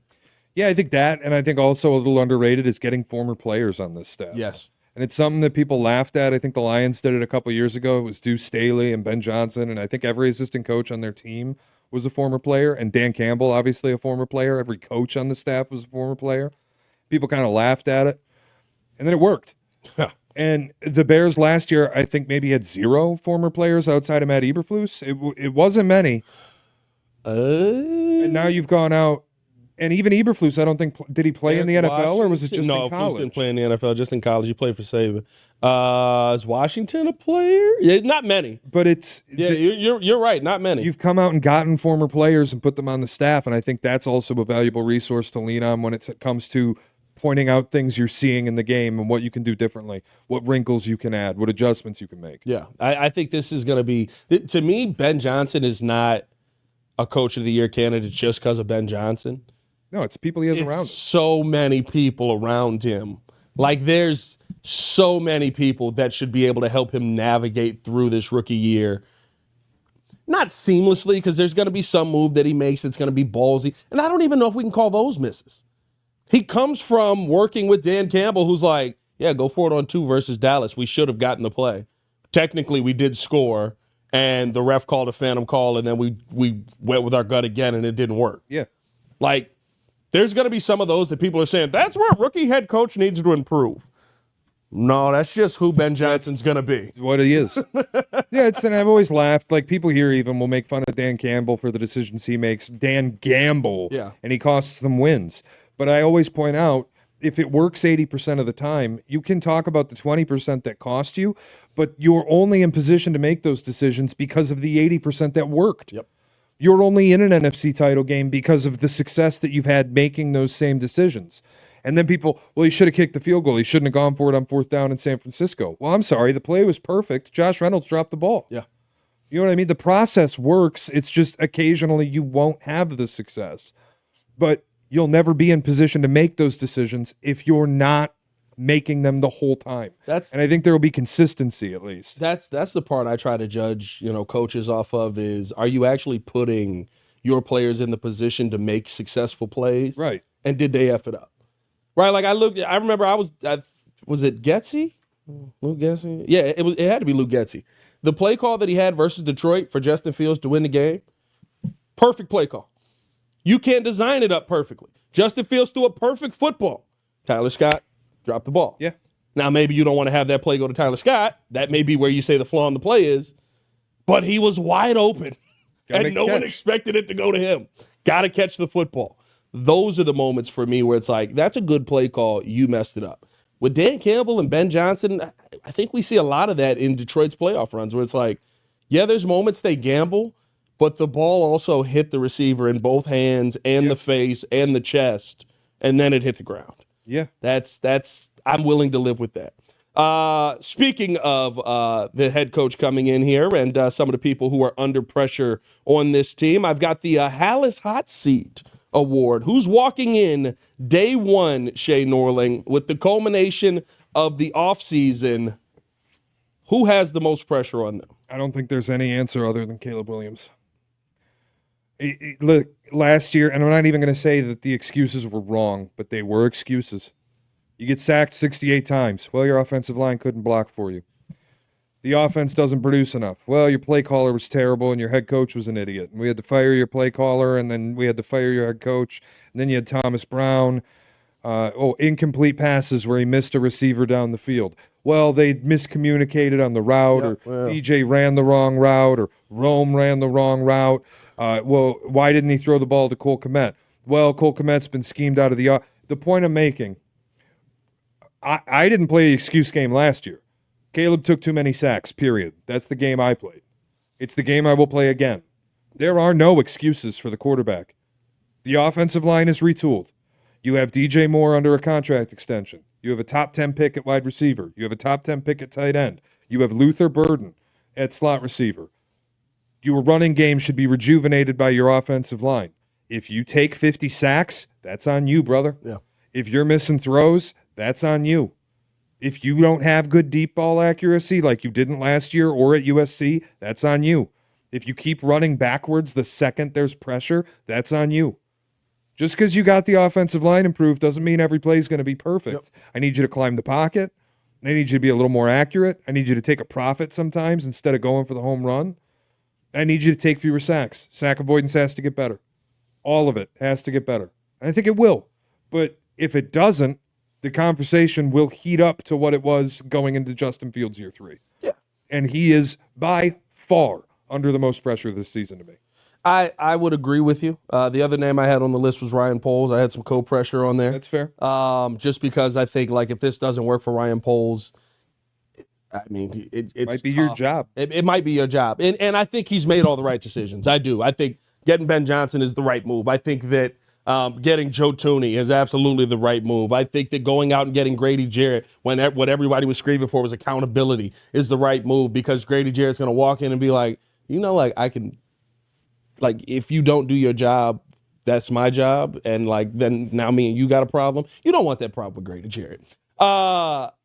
Yeah, I think that, and I think also a little underrated is getting former players on this staff. Yes. And it's something that people laughed at. I think the Lions did it a couple years ago. It was Deuce Staley and Ben Johnson, and I think every assistant coach on their team was a former player, and Dan Campbell, obviously a former player. Every coach on the staff was a former player. People kind of laughed at it, and then it worked. And the Bears last year, I think maybe had 0 former players outside of Matt Eberflus. It wasn't many. And now you've gone out, and even Eberflus, I don't think, did he play in the NFL or was it just in college? No, Flus didn't play in the NFL, just in college. He played for Saban. Is Washington a player? Yeah, not many. But it's you're right, not many. You've come out and gotten former players and put them on the staff, and I think that's also a valuable resource to lean on when it comes to pointing out things you're seeing in the game and what you can do differently, what wrinkles you can add, what adjustments you can make. Yeah, I think this is going to be, to me, Ben Johnson is not a Coach of the Year candidate just because of Ben Johnson. No, it's people he has around him. So many people around him. Like, there's so many people that should be able to help him navigate through this rookie year. Not seamlessly, because there's going to be some move that he makes that's going to be ballsy. And I don't even know if we can call those misses. He comes from working with Dan Campbell, who's like, yeah, go for it on 2 versus Dallas. We should have gotten the play. Technically, we did score, and the ref called a phantom call, and then we went with our gut again, and it didn't work. Yeah. Like, there's going to be some of those that people are saying, that's where a rookie head coach needs to improve. No, that's just who Ben Johnson's going to be. What he is. Yeah, and I've always laughed. Like, people here even will make fun of Dan Campbell for the decisions he makes. Dan Gamble. Yeah. And he costs them wins. But I always point out, if it works 80% of the time, you can talk about the 20% that cost you, but you're only in position to make those decisions because of the 80% that worked. Yep. You're only in an NFC title game because of the success that you've had making those same decisions. And then people, well, he should have kicked the field goal. He shouldn't have gone for it on 4th down in San Francisco. Well, I'm sorry. The play was perfect. Josh Reynolds dropped the ball. Yeah. You know what I mean? The process works. It's just occasionally you won't have the success. But you'll never be in position to make those decisions if you're not making them the whole time. And I think there will be consistency at least. That's the part I try to judge, coaches off of is, are you actually putting your players in the position to make successful plays? Right. And did they F it up? Right. Like I remember was it Getsy? Luke Getsy? Yeah, it had to be Luke Getsy. The play call that he had versus Detroit for Justin Fields to win the game, perfect play call. You can't design it up perfectly. Justin Fields threw a perfect football. Tyler Scott dropped the ball. Yeah. Now, maybe you don't want to have that play go to Tyler Scott. That may be where you say the flaw in the play is. But he was wide open, and no one expected it to go to him. Got to catch the football. Those are the moments for me where it's like, that's a good play call. You messed it up. With Dan Campbell and Ben Johnson, I think we see a lot of that in Detroit's playoff runs where it's like, yeah, there's moments they gamble, but the ball also hit the receiver in both hands and the face and the chest, and then it hit the ground. Yeah. That's I'm willing to live with that. Speaking of the head coach coming in here and some of the people who are under pressure on this team, I've got the Halas Hot Seat Award. Who's walking in day one, Shea Norling, with the culmination of the offseason? Who has the most pressure on them? I don't think there's any answer other than Caleb Williams. Look, last year, and I'm not even going to say that the excuses were wrong, but they were excuses. You get sacked 68 times. Well, your offensive line couldn't block for you. The offense doesn't produce enough. Well, your play caller was terrible and your head coach was an idiot. And we had to fire your play caller, and then we had to fire your head coach. And then you had Thomas Brown. Incomplete passes where he missed a receiver down the field. Well, they miscommunicated on the route, DJ ran the wrong route, or Rome ran the wrong route. Why didn't he throw the ball to Cole Kmet? Well, Cole Kmet's been schemed out of the point I'm making. I didn't play the excuse game last year. Caleb took too many sacks, period. That's the game I played. It's the game I will play again. There are no excuses for the quarterback. The offensive line is retooled. You have DJ Moore under a contract extension. You have a top 10 pick at wide receiver. You have a top 10 pick at tight end. You have Luther Burden at slot receiver. Your running game should be rejuvenated by your offensive line. If you take 50 sacks, that's on you, brother. Yeah. If you're missing throws, that's on you. If you don't have good deep ball accuracy like you didn't last year or at USC, that's on you. If you keep running backwards the second there's pressure, that's on you. Just because you got the offensive line improved doesn't mean every play is going to be perfect. Yep. I need you to climb the pocket. I need you to be a little more accurate. I need you to take a profit sometimes instead of going for the home run. I need you to take fewer sacks. Sack avoidance has to get better. All of it has to get better. And I think it will. But if it doesn't, the conversation will heat up to what it was going into Justin Fields year 3. Yeah. And he is by far under the most pressure this season to me. I would agree with you. The other name I had on the list was Ryan Poles. I had some co-pressure on there. That's fair. Just because I think, like, if this doesn't work for Ryan Poles, I mean, it's might be tough. your job. It might be your job. And I think he's made all the right decisions. I do. I think getting Ben Johnson is the right move. I think that getting Joe Tooney is absolutely the right move. I think that going out and getting Grady Jarrett, when what everybody was screaming for was accountability, is the right move, because Grady Jarrett's going to walk in and be like, like, I can, like, if you don't do your job, that's my job. And, like, then now me and you got a problem. You don't want that problem with Grady Jarrett. But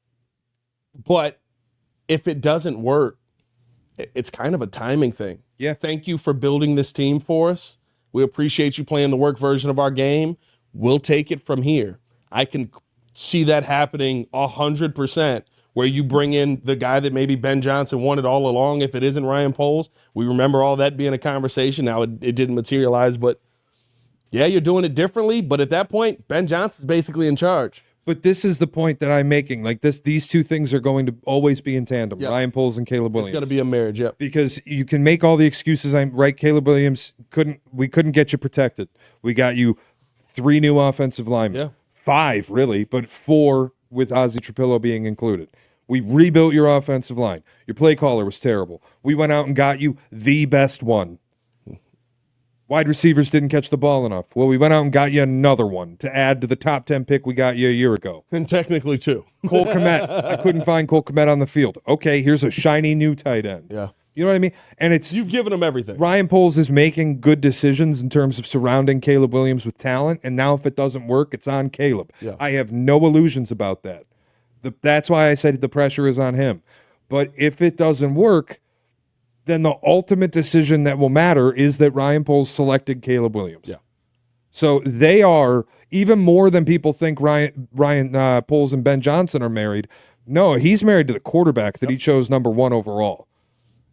if it doesn't work, it's kind of a timing thing. Yeah. Thank you for building this team for us. We appreciate you playing the work version of our game. We'll take it from here. I can see that happening 100%, where you bring in the guy that maybe Ben Johnson wanted all along if it isn't Ryan Poles. We remember all that being a conversation. Now it didn't materialize, but yeah, you're doing it differently. But at that point, Ben Johnson's basically in charge. But this is the point that I'm making. Like, these two things are going to always be in tandem. Yep. Ryan Poles and Caleb Williams. It's going to be a marriage, yep. Because you can make all the excuses. I'm right. Caleb Williams we couldn't get you protected. We got you 3 new offensive linemen. Yeah. 5 really, but 4 with Ozzie Trapillo being included. We rebuilt your offensive line. Your play caller was terrible. We went out and got you the best one. Wide receivers didn't catch the ball enough. Well, we went out and got you another one to add to the top 10 pick we got you a year ago. And technically 2. Cole Kmet. I couldn't find Cole Kmet on the field. Okay, here's a shiny new tight end. Yeah. You know what I mean? And you've given him everything. Ryan Poles is making good decisions in terms of surrounding Caleb Williams with talent, and now if it doesn't work, it's on Caleb. Yeah. I have no illusions about that. That's why I said the pressure is on him. But if it doesn't work, then the ultimate decision that will matter is that Ryan Poles selected Caleb Williams. Yeah. So they are, even more than people think Ryan Poles and Ben Johnson are married. No, he's married to the quarterback that he chose number 1 overall.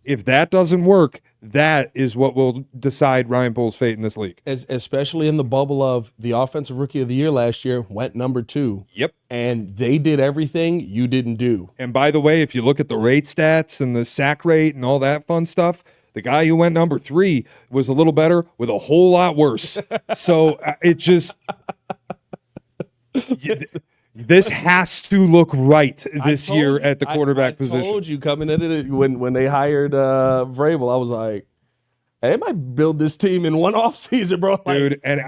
If that doesn't work, that is what will decide Ryan Poles' fate in this league. Especially in the bubble of the offensive rookie of the year last year went number 2. Yep. And they did everything you didn't do. And by the way, if you look at the rate stats and the sack rate and all that fun stuff, the guy who went number 3 was a little better with a whole lot worse. So it just... This has to look right this year at the quarterback position. I told you coming into it when they hired Vrabel, I was like, hey, they might build this team in one offseason, bro. Like, dude, and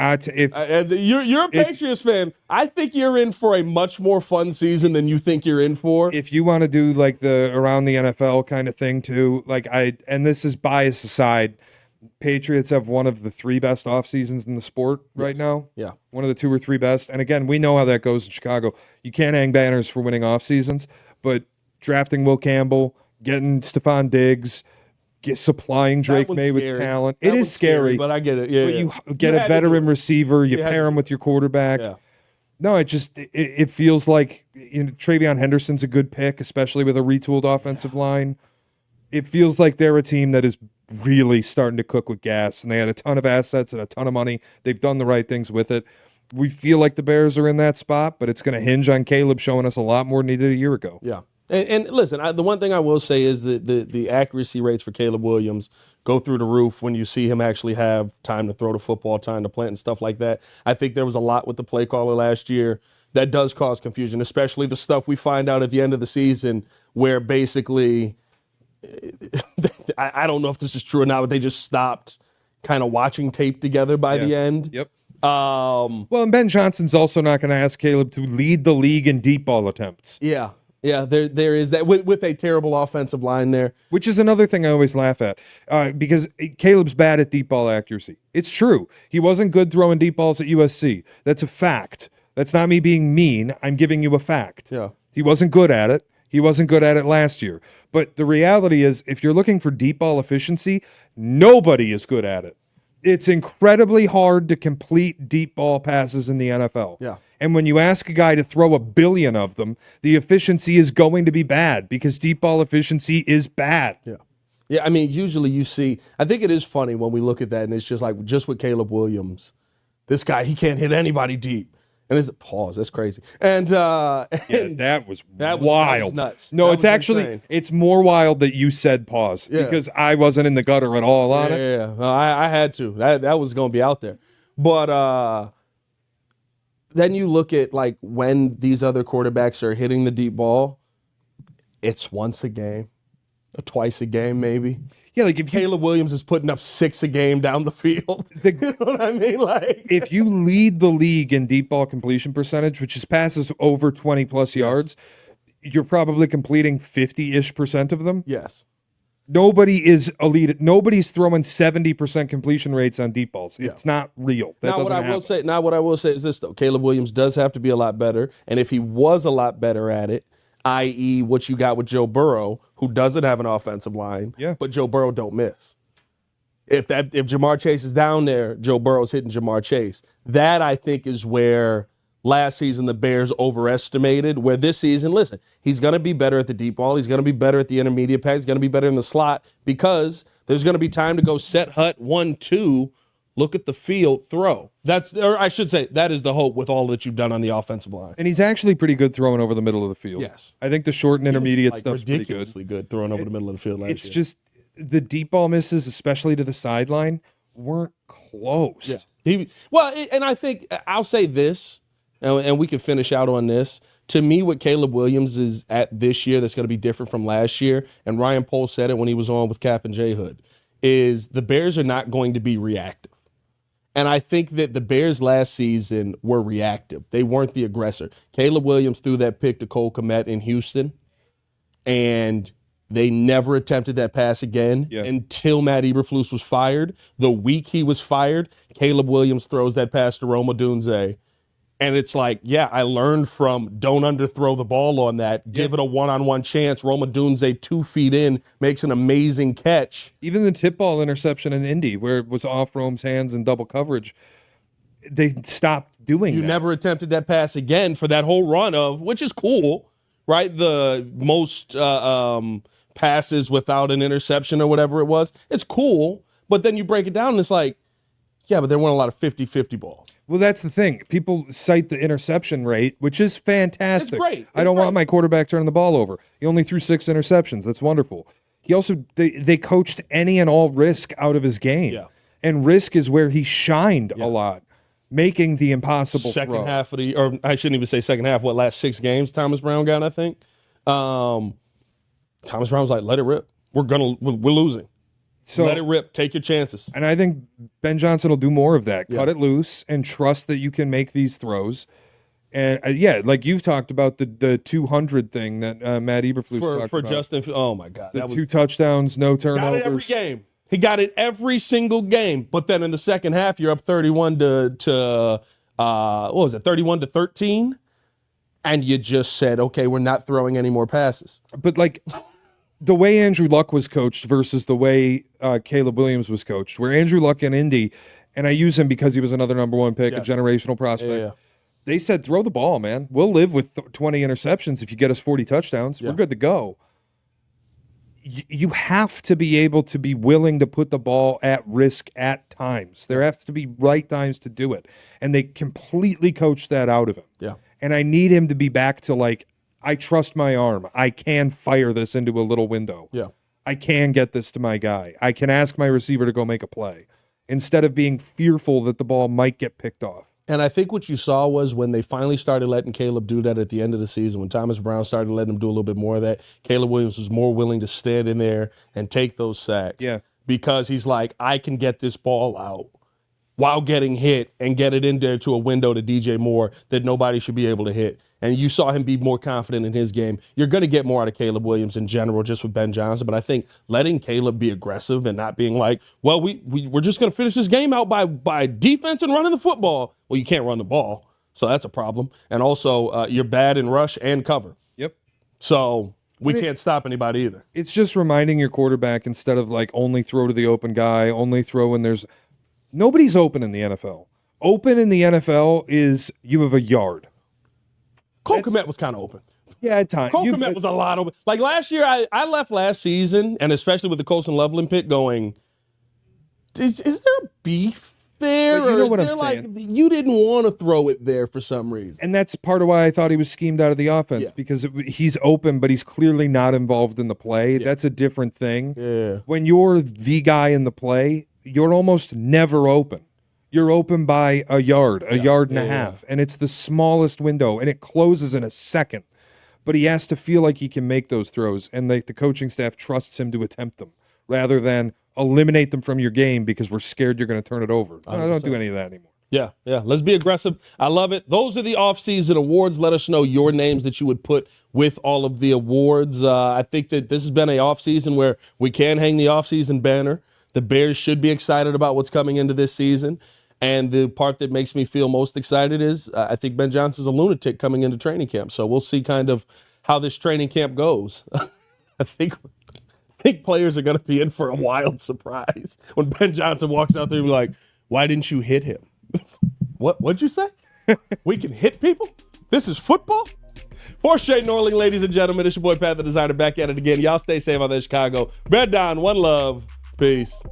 you're a Patriots fan. I think you're in for a much more fun season than you think you're in for. If you want to do like the around the NFL kind of thing too, and this is bias aside, Patriots have one of the 3 best off seasons in the sport right now. Yeah. One of the 2 or 3 best. And again, we know how that goes in Chicago. You can't hang banners for winning off seasons, but drafting Will Campbell, getting Stephon Diggs, supplying Drake May with talent. It is scary, but I get it. Yeah. But you get a veteran receiver, you pair him with your quarterback. Yeah. No, it feels like Travion Henderson's a good pick, especially with a retooled offensive line. It feels like they're a team that is really starting to cook with gas, and they had a ton of assets and a ton of money. They've done the right things with it. We feel like the Bears are in that spot, but it's going to hinge on Caleb showing us a lot more than he did a year ago. Yeah. And listen, the one thing I will say is that the accuracy rates for Caleb Williams go through the roof when you see him actually have time to throw the football, time to plant and stuff like that. I think there was a lot with the play caller last year that does cause confusion, especially the stuff we find out at the end of the season where basically – I don't know if this is true or not, but they just stopped kind of watching tape together by the end. Yep. Well, and Ben Johnson's also not going to ask Caleb to lead the league in deep ball attempts. Yeah. Yeah, there is that with a terrible offensive line there. Which is another thing I always laugh at because Caleb's bad at deep ball accuracy. It's true. He wasn't good throwing deep balls at USC. That's a fact. That's not me being mean. I'm giving you a fact. Yeah. He wasn't good at it. He wasn't good at it last year. But the reality is, if you're looking for deep ball efficiency, nobody is good at it. It's incredibly hard to complete deep ball passes in the NFL. Yeah. And when you ask a guy to throw a billion of them, the efficiency is going to be bad because deep ball efficiency is bad. Yeah. Yeah, I mean, usually you see, I think it is funny when we look at that and it's just like, just with Caleb Williams, this guy, he can't hit anybody deep. And it's a pause. That's crazy. And that was wild. That was nuts. No, That it's was actually insane. it's more wild that you said pause because I wasn't in the gutter at all on it. Yeah, I had to. That was going to be out there. But then you look at like when these other quarterbacks are hitting the deep ball, it's once a game, or twice a game maybe. Yeah, like if Caleb Williams is putting up 6 a game down the field. You know what I mean? Like if you lead the league in deep ball completion percentage, which is passes over 20 plus yards, you're probably completing 50-ish% of them. yes. Nobody is elite. Nobody's throwing 70% completion rates on deep balls. It's not real. That Now what doesn't I happen. will say, now what I will say is this though: Caleb Williams does have to be a lot better, and if he was a lot better at it, i.e., what you got with Joe Burrow, who doesn't have an offensive line, but Joe Burrow don't miss. If Jamar Chase is down there, Joe Burrow's hitting Jamar Chase. That I think is where last season the Bears overestimated. Where this season, listen, he's going to be better at the deep ball. He's going to be better at the intermediate pass. He's going to be better in the slot because there's going to be time to go set hut 1-2. Look at the field, throw. Or I should say, that is the hope with all that you've done on the offensive line. And he's actually pretty good throwing over the middle of the field. Yes. I think the short and intermediate stuff's pretty good. Ridiculously good throwing over the middle of the field last year. It's just the deep ball misses, especially to the sideline, weren't close. Yeah. And I think I'll say this, and we can finish out on this. To me, what Caleb Williams is at this year that's going to be different from last year, and Ryan Poles said it when he was on with Cap and J Hood, is the Bears are not going to be reactive. And I think that the Bears last season were reactive. They weren't the aggressor. Caleb Williams threw that pick to Cole Kmet in Houston, and they never attempted that pass again until Matt Eberflus was fired. The week he was fired, Caleb Williams throws that pass to Roma Dunze. And it's like, I learned from don't underthrow the ball on that. Give it a one-on-one chance. Roma Dunze 2 feet in makes an amazing catch. Even the tip ball interception in Indy, where it was off Rome's hands in double coverage, they stopped doing that. You never attempted that pass again for that whole run of, which is cool, right? The most passes without an interception or whatever it was. It's cool, but then you break it down and it's like, but there weren't a lot of 50-50 balls. Well, that's the thing. People cite the interception rate, which is fantastic. It's great. I don't want my quarterback turning the ball over. He only threw 6 interceptions. That's wonderful. He also, they coached any and all risk out of his game. Yeah. And risk is where he shined a lot, making the impossible second half of or I shouldn't even say second half, last 6 games Thomas Brown got, I think. Thomas Brown was like, let it rip. We're losing. So let it rip. Take your chances. And I think Ben Johnson will do more of that. Cut it loose and trust that you can make these throws. And like you've talked about the 200 thing that Matt Eberflus talked about. For Justin. Oh my God. The 2 touchdowns, no turnovers. Got it every game. He got it every single game. But then in the second half, you're up 31 to 31-13. And you just said, okay, we're not throwing any more passes. But like the way Andrew Luck was coached versus the way Caleb Williams was coached, where Andrew Luck in Indy, and I use him because he was another number 1 pick, a generational prospect. They said, throw the ball, man. We'll live with 20 interceptions if you get us 40 touchdowns. We're good to go. You have to be able to be willing to put the ball at risk at times. There has to be right times to do it. And they completely coached that out of him. Yeah. And I need him to be back to like, I trust my arm. I can fire this into a little window. Yeah. I can get this to my guy. I can ask my receiver to go make a play instead of being fearful that the ball might get picked off. And I think what you saw was when they finally started letting Caleb do that at the end of the season, when Thomas Brown started letting him do a little bit more of that, Caleb Williams was more willing to stand in there and take those sacks. Yeah. Because he's like, I can get this ball out while getting hit and get it in there to a window to DJ Moore that nobody should be able to hit. And you saw him be more confident in his game. You're going to get more out of Caleb Williams in general just with Ben Johnson, but I think letting Caleb be aggressive and not being like, well, we're just going to finish this game out by defense and running the football. Well, you can't run the ball, so that's a problem. And also, you're bad in rush and cover. Yep. So we can't stop anybody either. It's just reminding your quarterback instead of like only throw to the open guy, only throw when there's – nobody's open in the NFL. Open in the NFL is you have a yard. Cole Kmet was kind of open. Yeah, at times. Cole Kmet was a lot open. Like last year, I left last season, and especially with the Colson Loveland pick going, is there a beef there, But you or know is what I'm there like saying. you didn't want to throw it there for some reason? And that's part of why I thought he was schemed out of the offense, Yeah. because he's open, but he's clearly not involved in the play. Yeah. That's a different thing. Yeah. When you're the guy in the play, you're almost never open. You're open by a yard and a half, and it's the smallest window, and it closes in a second. But he has to feel like he can make those throws, and the coaching staff trusts him to attempt them rather than eliminate them from your game because we're scared you're going to turn it over. I don't do any of that anymore. Yeah. Let's be aggressive. I love it. Those are the off-season awards. Let us know your names that you would put with all of the awards. I think that this has been an off-season where we can hang the off-season banner. The Bears should be excited about what's coming into this season. And the part that makes me feel most excited is I think Ben Johnson's a lunatic coming into training camp. So we'll see kind of how this training camp goes. I think players are going to be in for a wild surprise when Ben Johnson walks out there and be like, why didn't you hit him? What'd you say? We can hit people? This is football? For Shea Norling, ladies and gentlemen, it's your boy Pat the Designer back at it again. Y'all stay safe out there in Chicago. Bear down, one love. Peace.